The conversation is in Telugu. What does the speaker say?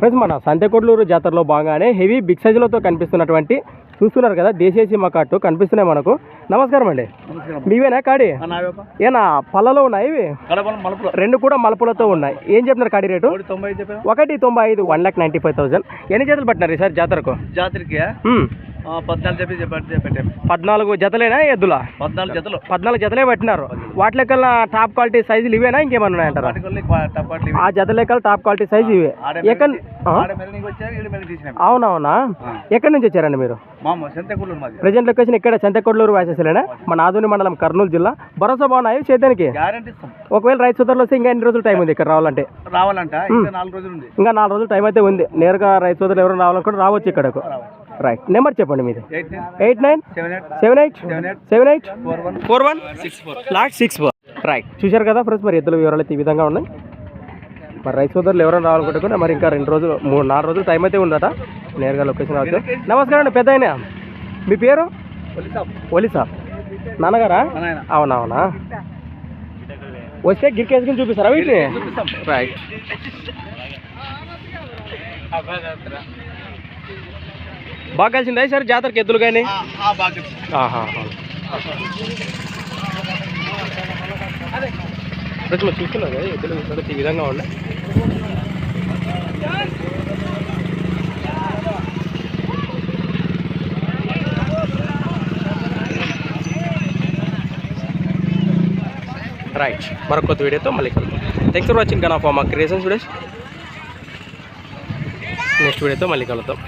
ఫ్రెండ్స్ మన సంతెకొడ్లూరు జాతరలో బాగానే హెవీ బిగ్ సైజులతో కనిపిస్తున్నటువంటి చూస్తున్నారు కదా దేశీయ సీమ కాటు కనిపిస్తున్నాయి మనకు. నమస్కారం అండి, మీవేనా కాడి? ఏనా పళ్ళలో ఉన్నాయి ఇవి? రెండు కూడా మలుపులతో ఉన్నాయి. ఏం చెప్తున్నారు కాడి రేటు? 1,95,000, 1,95,000. ఎన్ని జతలు పట్టినారు ఈసారి జాతరకు? జాతరకి 14 జతలేనా ఎద్దులా? 14 జతలే పట్టినారు. వాటి లెక్కల టాప్ క్వాలిటీ సైజులు ఇవేనా ఇంకేమన్నా ఉన్నాయంటారా? ఆ జత లెక్కల టాప్ క్వాలిటీ సైజు ఇవే. అవునవునా, ఎక్కడి నుంచి వచ్చారండి మీరు? ప్రజెంట్ లొకేషన్ ఇక్కడ సంతెకొడ్లూరు వాసేసేలేనా? మన ఆదోని మండలం కర్నూలు జిల్లా. భరోసా బాగున్నాయి సేద్యానికి? ఒకవేళ రైతు సోదరులు వస్తే ఇంకా ఎన్ని రోజులు టైం ఉంది ఇక్కడ రావాలంటే? ఇంకా 4 రోజులు టైం అయితే ఉంది. నేరుగా రైతు సోదరులు ఎవరైనా రావాలనుకుంటే రావచ్చు ఇక్కడకు. రైట్, నెంబర్ చెప్పండి మీది. 8978784164. రైట్, చూశారు కదా ఫ్రెండ్స్, మరి ఎద్దుల వివరాలు అయితే ఈ విధంగా ఉన్నాయి. మరి రైతు సోదరులు ఎవరైనా రావాలనుకుంటే మరి ఇంకా 2 రోజులు 4 రోజులు టైం అయితే ఉందట. నేరుగా లొకేషన్ రావచ్చు. నమస్కారం అండి పెద్ద ఆయన, మీ పేరు? ఒలిసా నాన్నగారా? అవునవునా, వస్తే గిరికేసుకుని చూపిస్తారా వీటిని? రైట్, బాగా కలిసిందా సార్ జాతరకి ఎద్దులు కానీ? చూస్తున్నారు కదా ఎద్దులు ఈ విధంగా ఉన్నాయి. రైట్, మరొక కొత్త వీడియోతో మళ్ళీ కలుద్దాం. Thanks for watching gun of మా క్రియేషన్స్ వీడియోస్. నెక్స్ట్ వీడియోతో మళ్ళీ కలుద్దాం.